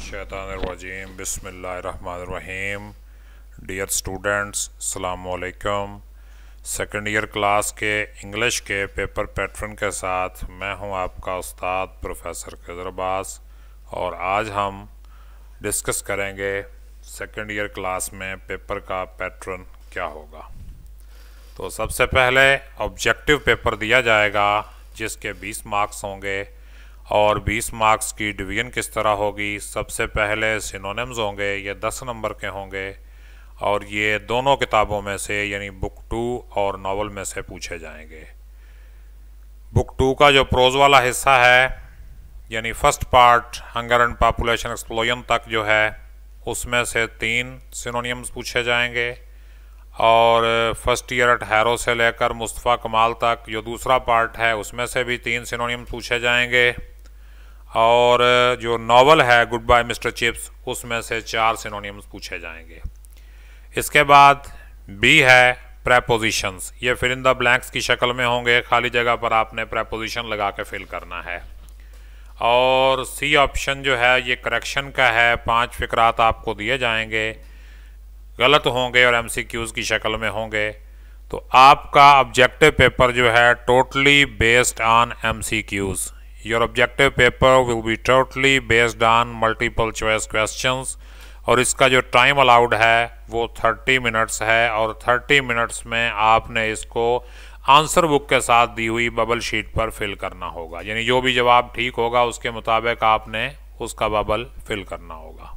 मिनशैतानिर्रजीम बिस्मिल्लाहिर्रहमानिर्रहीम। Dear students, अस्सलाम वालेकुम। सेकेंड ईयर क्लास के इंग्लिश के पेपर पैटर्न के साथ मैं हूं आपका उस्ताद प्रोफेसर खिज़र अब्बास और आज हम डिस्कस करेंगे सेकेंड ईयर क्लास में पेपर का पैटर्न क्या होगा। तो सबसे पहले ऑब्जेक्टिव पेपर दिया जाएगा जिसके 20 मार्क्स होंगे और 20 मार्क्स की डिवीज़न किस तरह होगी। सबसे पहले सिनोनिम्स होंगे, ये 10 नंबर के होंगे और ये दोनों किताबों में से यानी बुक 2 और नावल में से पूछे जाएंगे। बुक 2 का जो प्रोज वाला हिस्सा है यानी first part hunger and population explosion तक जो है उसमें से 3 सिनोनिम्स पूछे जाएंगे और फर्स्ट ईयर एट हैरो से लेकर मुस्तफ़ा कमाल तक जो दूसरा पार्ट है उसमें से भी 3 सिनोनिम्स पूछे जाएंगे और जो नावल है गुड बाय मिस्टर चिप्स उसमें से 4 सिनोनिम्स पूछे जाएंगे। इसके बाद बी है प्रेपोजिशंस, ये फिल इन द ब्लैंक्स की शक्ल में होंगे, खाली जगह पर आपने प्रेपोजिशन लगा के फिल करना है। और सी ऑप्शन जो है ये करेक्शन का है, 5 फिक्रात आपको दिए जाएंगे, गलत होंगे और MCQs की शक्ल में होंगे। तो आपका ऑब्जेक्टिव पेपर जो है totally based on MCQs। Your objective paper will be totally based on multiple choice questions और इसका जो टाइम अलाउड है वो 30 मिनट्स है और 30 मिनट्स में आपने इसको आंसर बुक के साथ दी हुई बबल शीट पर फिल करना होगा, यानी जो भी जवाब ठीक होगा उसके मुताबिक आपने उसका बबल फिल करना होगा।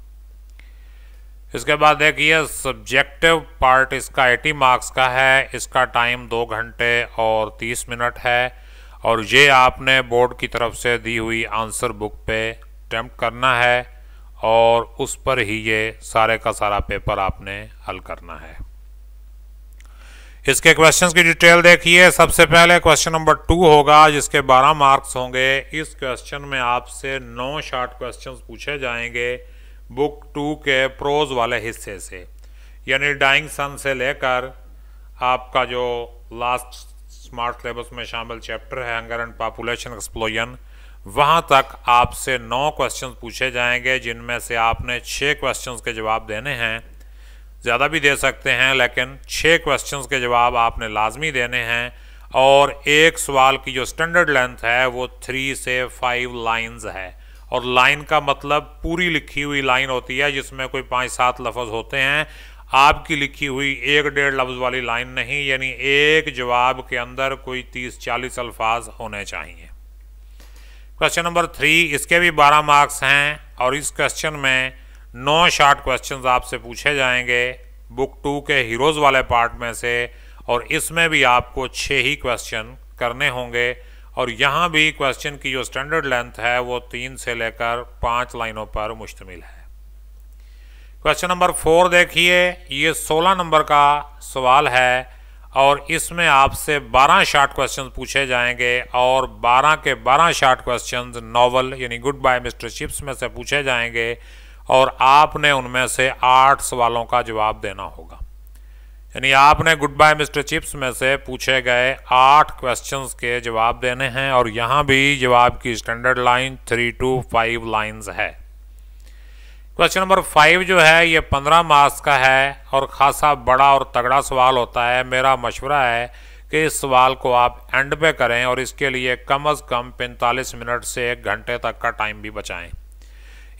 इसके बाद देखिए सब्जेक्टिव पार्ट इसका 80 मार्क्स का है, इसका टाइम 2 घंटे और 30 मिनट है और ये आपने बोर्ड की तरफ से दी हुई आंसर बुक पे अटेम्प्ट करना है और उस पर ही ये सारे का सारा पेपर आपने हल करना है। इसके क्वेश्चंस की डिटेल देखिए। सबसे पहले क्वेश्चन नंबर 2 होगा जिसके 12 मार्क्स होंगे। इस क्वेश्चन में आपसे 9 शॉर्ट क्वेश्चंस पूछे जाएंगे बुक 2 के प्रोज वाले हिस्से से, यानी डाइंग सन से लेकर आपका जो लास्ट स्मार्ट सिलेबस में शामिल चैप्टर है हंगर एंड पॉपुलेशन एक्सप्लोजन, वहाँ तक आपसे 9 क्वेश्चंस पूछे जाएंगे जिनमें से आपने 6 क्वेश्चंस के जवाब देने हैं। ज़्यादा भी दे सकते हैं लेकिन 6 क्वेश्चंस के जवाब आपने लाजमी देने हैं और एक सवाल की जो स्टैंडर्ड लेंथ है वो 3 से 5 लाइन्स है और लाइन का मतलब पूरी लिखी हुई लाइन होती है जिसमें कोई 5-7 लफ्ज़ होते हैं। आपकी लिखी हुई 1-1.5 लफ्ज़ वाली लाइन नहीं, यानी एक जवाब के अंदर कोई 30-40 अल्फाज होने चाहिए। क्वेश्चन नंबर 3 इसके भी 12 मार्क्स हैं और इस क्वेश्चन में 9 शॉर्ट क्वेश्चंस आपसे पूछे जाएंगे बुक 2 के हीरोज़ वाले पार्ट में से और इसमें भी आपको 6 ही क्वेश्चन करने होंगे और यहाँ भी क्वेश्चन की जो स्टैंडर्ड लेंथ है वो 3 से लेकर 5 लाइनों पर मुश्तमिल है। क्वेश्चन नंबर 4 देखिए, ये 16 नंबर का सवाल है और इसमें आपसे 12 शॉर्ट क्वेश्चंस पूछे जाएंगे और 12 के 12 शॉर्ट क्वेश्चंस नॉवल यानी गुड बाय मिस्टर चिप्स में से पूछे जाएंगे और आपने उनमें से 8 सवालों का जवाब देना होगा। यानी आपने गुड बाय मिस्टर चिप्स में से पूछे गए 8 क्वेश्चंस के जवाब देने हैं और यहाँ भी जवाब की स्टैंडर्ड लाइन 3 to 5 लाइन्स है। क्वेश्चन नंबर 5 जो है ये 15 मार्क्स का है और ख़ासा बड़ा और तगड़ा सवाल होता है। मेरा मशवरा है कि इस सवाल को आप एंड पे करें और इसके लिए कम से कम 45 मिनट से 1 घंटे तक का टाइम भी बचाएं।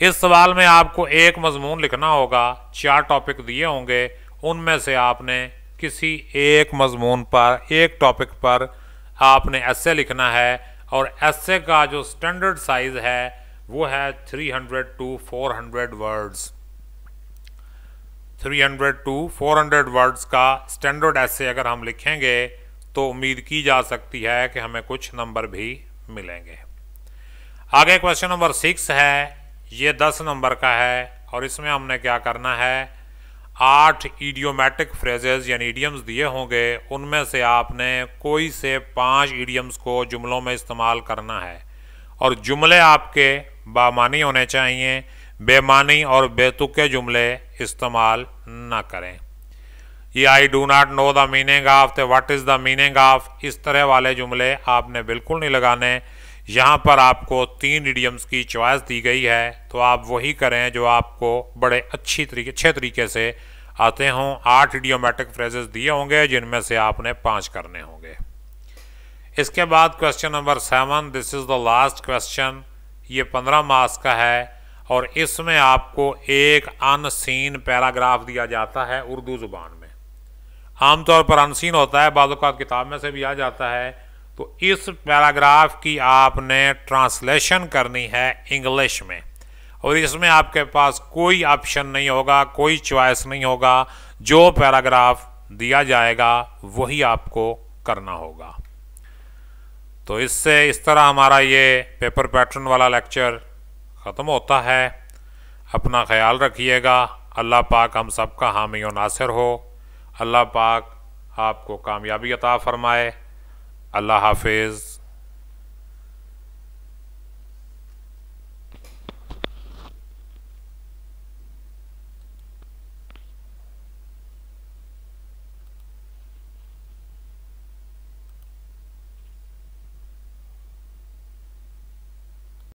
इस सवाल में आपको एक मजमून लिखना होगा, 4 टॉपिक दिए होंगे, उनमें से आपने किसी एक मजमून पर, एक टॉपिक पर आपने एस्से लिखना है और एस्से का जो स्टैंडर्ड साइज़ है वो है 300 to 400 वर्ड्स। 300 to 400 वर्ड्स का स्टैंडर्ड एस्से अगर हम लिखेंगे तो उम्मीद की जा सकती है कि हमें कुछ नंबर भी मिलेंगे। आगे क्वेश्चन नंबर 6 है, ये 10 नंबर का है और इसमें हमने क्या करना है, 8 इडियोमेटिक फ्रेजेस यानी इडियम्स दिए होंगे, उनमें से आपने कोई से 5 इडियम्स को जुमलों में इस्तेमाल करना है और जुमले आपके बामानी होने चाहिए, बेमानी और बेतुके जुमले इस्तेमाल ना करें। ये I do not know the meaning of, तो what is the meaning of, इस तरह वाले जुमले आपने बिल्कुल नहीं लगाने। यहाँ पर आपको 3 इडियम्स की चॉइस दी गई है, तो आप वही करें जो आपको बड़े अच्छे तरीके से आते हों। 8 इडियोमेटिक फ्रेजेस दिए होंगे जिनमें से आपने 5 करने होंगे। इसके बाद question number 7, this is the last question. ये 15 मार्क्स का है और इसमें आपको एक अनसीन पैराग्राफ दिया जाता है उर्दू ज़ुबान में। आमतौर पर अनसीन होता है, बाद औक़ात किताब में से भी आ जाता है। तो इस पैराग्राफ की आपने ट्रांसलेशन करनी है इंग्लिश में, और इसमें आपके पास कोई ऑप्शन नहीं होगा, कोई चॉइस नहीं होगा। जो पैराग्राफ दिया जाएगा वही आपको करना होगा। तो इससे इस तरह हमारा ये पेपर पैटर्न वाला लेक्चर ख़त्म होता है। अपना ख्याल रखिएगा। अल्लाह पाक हम सब का हामी और नासिर हो। अल्लाह पाक आपको कामयाबी अता फरमाए। अल्लाह हाफिज़।